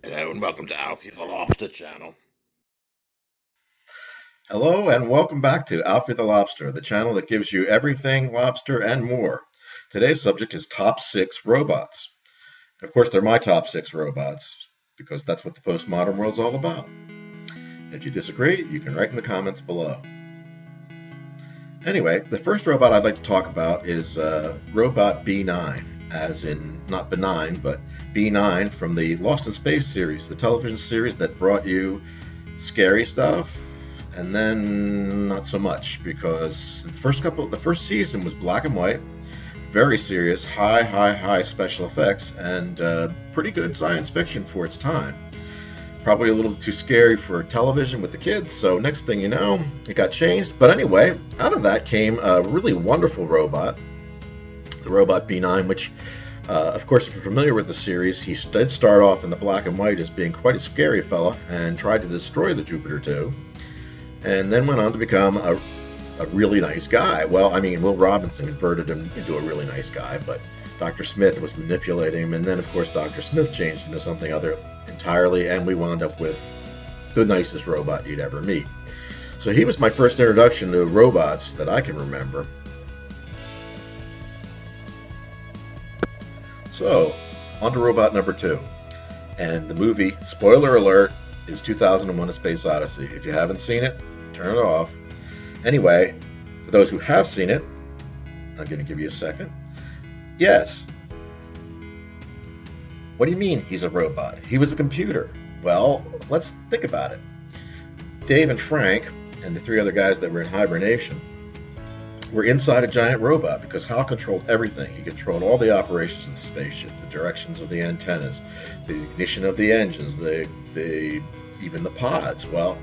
Hello and welcome to Alfie the Lobster channel. Hello and welcome back to Alfie the Lobster, the channel that gives you everything lobster and more. Today's subject is top 6 robots. Of course, they're my top 6 robots because that's what the postmodern world's all about. If you disagree, you can write in the comments below. Anyway, the first robot I'd like to talk about is Robot B9, as in not benign, but B9 from the Lost in Space series, the television series that brought you scary stuff, and then not so much, because the first season was black and white, very serious, high special effects, and pretty good science fiction for its time. Probably a little too scary for television with the kids, so next thing you know, it got changed. But anyway, out of that came a really wonderful robot, the Robot B9, which, of course, if you're familiar with the series, he did start off in the black and white as being quite a scary fella and tried to destroy the Jupiter 2, and then went on to become a really nice guy. Well, I mean, Will Robinson converted him into a really nice guy, but Dr. Smith was manipulating him, and then, of course, Dr. Smith changed into something other entirely, and we wound up with the nicest robot you'd ever meet. So he was my first introduction to robots that I can remember. So, on to robot number 2. And the movie, spoiler alert, is 2001: A Space Odyssey. If you haven't seen it, turn it off. Anyway, for those who have seen it, I'm going to give you a second. Yes. What do you mean he's a robot? He was a computer. Well, let's think about it. Dave and Frank, and the 3 other guys that were in hibernation, were inside a giant robot because Hal controlled everything. He controlled all the operations of the spaceship, the directions of the antennas, the ignition of the engines, even the pods. Well,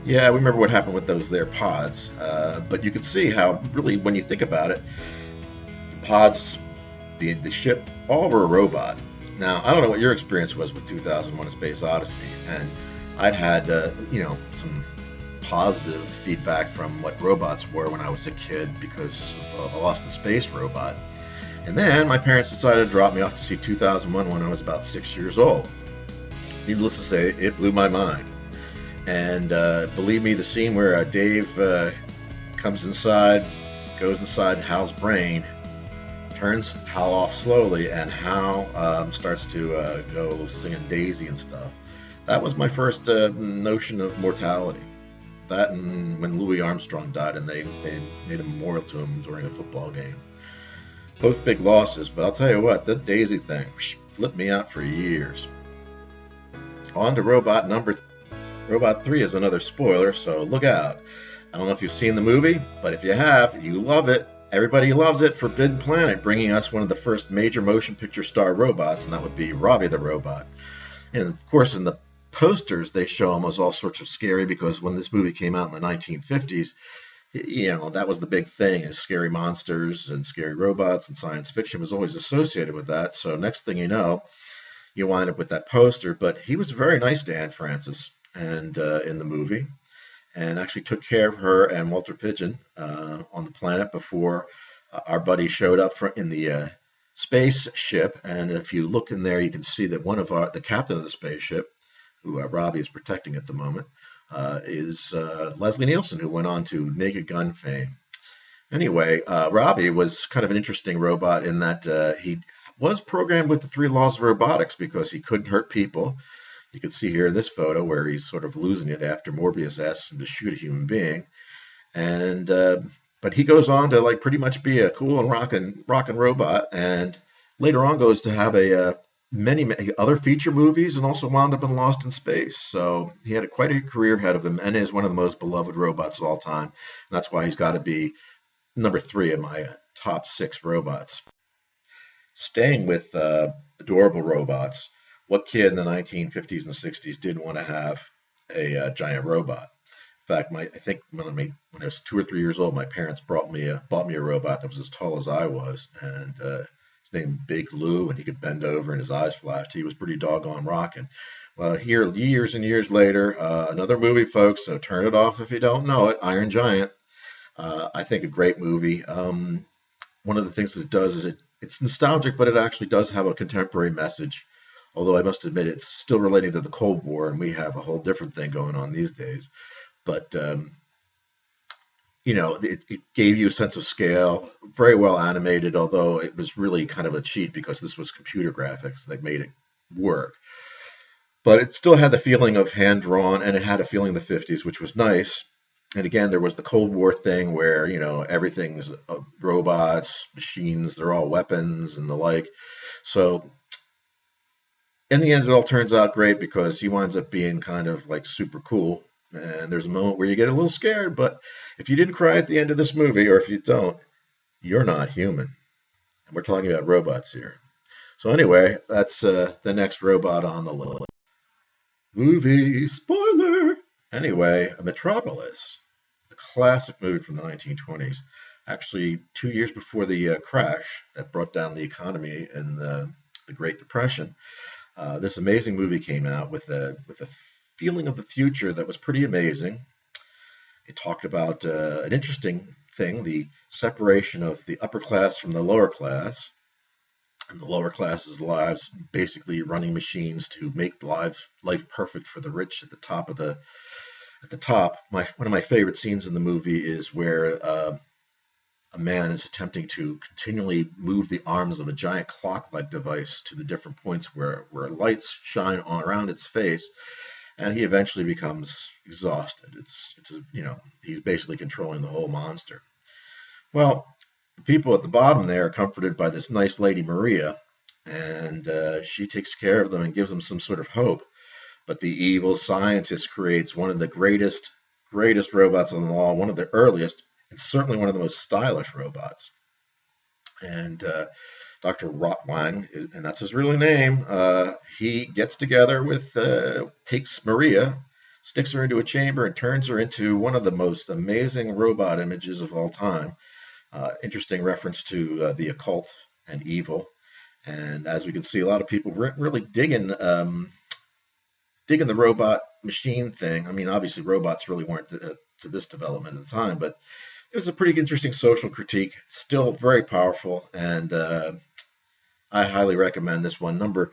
yeah, we remember what happened with those there pods, but you can see how, really, when you think about it, the pods, the ship, all were a robot. Now, I don't know what your experience was with 2001: A Space Odyssey, and I'd had, some positive feedback from what robots were when I was a kid because of a Lost in Space robot. And then my parents decided to drop me off to see 2001 when I was about 6 years old. Needless to say, it blew my mind. And believe me, the scene where Dave goes inside Hal's brain, turns Hal off slowly, and Hal starts to go singing Daisy and stuff. That was my first notion of mortality. That and when Louis Armstrong died and they made a memorial to him during a football game. Both big losses, but I'll tell you what, that Daisy thing flipped me out for years. On to robot number 3. Robot 3 is another spoiler, so look out. I don't know if you've seen the movie, but if you have, you love it. Everybody loves it. Forbidden Planet, bringing us one of the first major motion picture star robots, and that would be Robbie the Robot. And of course, in the posters, they show him as all sorts of scary, because when this movie came out in the 1950s, that was the big thing, is scary monsters and scary robots, and science fiction was always associated with that. So next thing you know, you wind up with that poster. But he was very nice to Aunt Frances and in the movie, and actually took care of her and Walter Pigeon on the planet before our buddy showed up in the spaceship. And if you look in there, you can see that the captain of the spaceship, who Robbie is protecting at the moment, is Leslie Nielsen, who went on to Naked Gun fame. Anyway, Robbie was kind of an interesting robot in that he was programmed with the 3 laws of robotics because he couldn't hurt people. You can see here in this photo where he's sort of losing it after Morbius asks him to shoot a human being. And but he goes on to pretty much be a cool and rockin' robot, and later on goes to have many other feature movies, and also wound up in Lost in Space. So he had quite a career ahead of him, and is one of the most beloved robots of all time. And that's why he's got to be number 3 in my top 6 robots. Staying with adorable robots, what kid in the 1950s and 60s didn't want to have a giant robot? In fact, I think when I was 2 or 3 years old, my parents bought me a robot that was as tall as I was, and his name Big Lou, and he could bend over and his eyes flashed. He was pretty doggone rocking. Well, here, years and years later, another movie, folks, so turn it off if you don't know it, Iron Giant. I think a great movie. One of the things that it does is it's nostalgic, but it actually does have a contemporary message Although I must admit it's still relating to the Cold War, and we have a whole different thing going on these days. But it gave you a sense of scale, very well animated, although it was really kind of a cheat because this was computer graphics that made it work. But it still had the feeling of hand drawn, and it had a feeling of the 50s, which was nice. And again, there was the Cold War thing where, everything's robots, machines, they're all weapons and the like. So in the end, it all turns out great because he winds up being kind of like super cool. And there's a moment where you get a little scared, but if you didn't cry at the end of this movie, or if you don't, you're not human. And we're talking about robots here. So anyway, that's the next robot on the list. Movie spoiler. Anyway, Metropolis, the classic movie from the 1920s, actually 2 years before the crash that brought down the economy in the Great Depression. This amazing movie came out with a feeling of the future that was pretty amazing. It talked about an interesting thing, the separation of the upper class from the lower class, and the lower class's lives basically running machines to make life perfect for the rich at the top one of my favorite scenes in the movie is where a man is attempting to continually move the arms of a giant clock-like device to the different points where lights shine around its face, and he eventually becomes exhausted. He's basically controlling the whole monster. Well, the people at the bottom there are comforted by this nice lady Maria, and she takes care of them and gives them some sort of hope. But the evil scientist creates one of the greatest robots on the wall, one of the earliest, and certainly one of the most stylish robots. And Dr. Rotwang, and that's his real name, he gets together takes Maria, sticks her into a chamber, and turns her into one of the most amazing robot images of all time. Interesting reference to the occult and evil. And as we can see, a lot of people really digging the robot machine thing. I mean, obviously, robots really weren't to this development at the time, but it was a pretty interesting social critique. Still very powerful, and I highly recommend this one. Number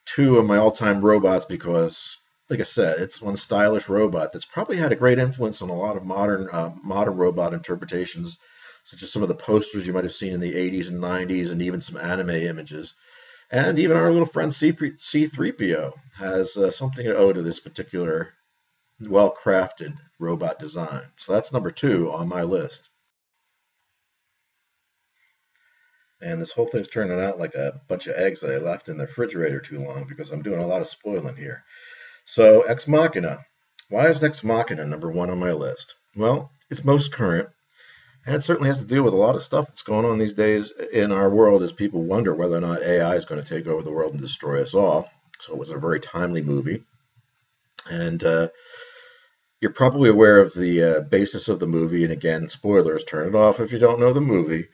2 of my all-time robots because, like I said, it's one stylish robot that's probably had a great influence on a lot of modern robot interpretations, such as some of the posters you might have seen in the 80s and 90s, and even some anime images. And even our little friend C3PO has something to owe to this particular well-crafted robot design. So that's number 2 on my list. And this whole thing's turning out like a bunch of eggs that I left in the refrigerator too long because I'm doing a lot of spoiling here. So Ex Machina. Why is Ex Machina number 1 on my list? Well, it's most current, and it certainly has to deal with a lot of stuff that's going on these days in our world as people wonder whether or not AI is going to take over the world and destroy us all. So it was a very timely movie. And you're probably aware of the basis of the movie. And again, spoilers, turn it off if you don't know the movie.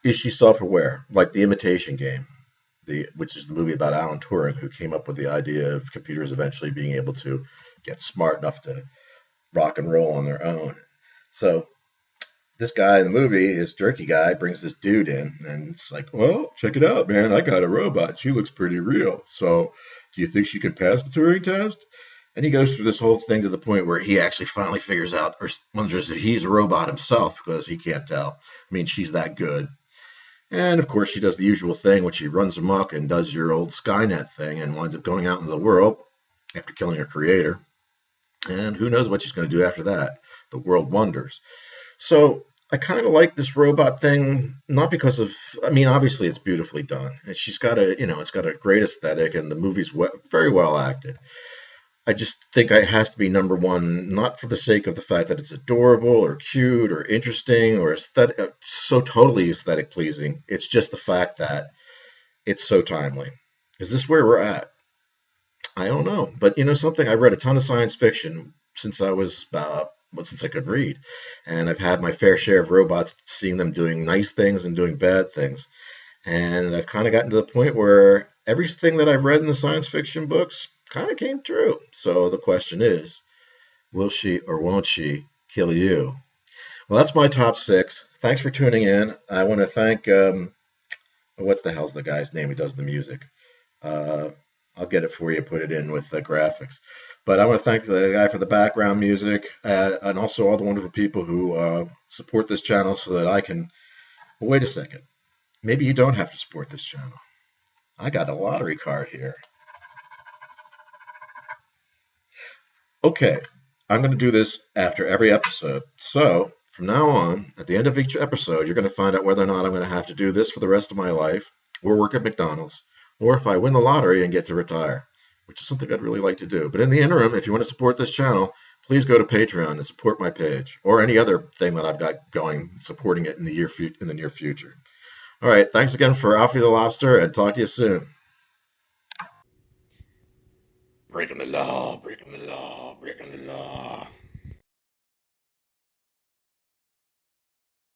Is she self-aware, like The Imitation Game, which is the movie about Alan Turing, who came up with the idea of computers eventually being able to get smart enough to rock and roll on their own. So this guy in the movie, his jerky guy, brings this dude in, and it's like, well, check it out, man. I got a robot. She looks pretty real. So do you think she can pass the Turing test? And he goes through this whole thing to the point where he actually finally figures out or wonders if he's a robot himself because he can't tell. I mean, she's that good. And of course, she does the usual thing, which she runs amok and does your old Skynet thing and winds up going out into the world after killing her creator. And who knows what she's going to do after that. The world wonders. So I kind of like this robot thing, not because of, I mean, obviously it's beautifully done. And she's got it's got a great aesthetic, and the movie's very well acted. I just think it has to be number 1, not for the sake of the fact that it's adorable or cute or interesting or aesthetic, so totally aesthetic pleasing. It's just the fact that it's so timely. Is this where we're at? I don't know. But something, I've read a ton of science fiction since I could read. And I've had my fair share of robots, seeing them doing nice things and doing bad things. And I've kind of gotten to the point where everything that I've read in the science fiction books kind of came true. So the question is, will she or won't she kill you? Well, that's my top 6. Thanks for tuning in. I want to thank what the hell's the guy's name who does the music? Uh, I'll get it for you, put it in with the graphics. But I want to thank the guy for the background music and also all the wonderful people who support this channel so that I can. Well, wait a second. Maybe you don't have to support this channel. I got a lottery card here. Okay, I'm going to do this after every episode. So from now on, at the end of each episode, you're going to find out whether or not I'm going to have to do this for the rest of my life, or work at McDonald's, or if I win the lottery and get to retire, which is something I'd really like to do. But in the interim, if you want to support this channel, please go to Patreon and support my page, or any other thing that I've got going, supporting it in the near future. All right, thanks again for Alfie the Lobster, and talk to you soon. Breaking the law, breaking the law, breaking the law.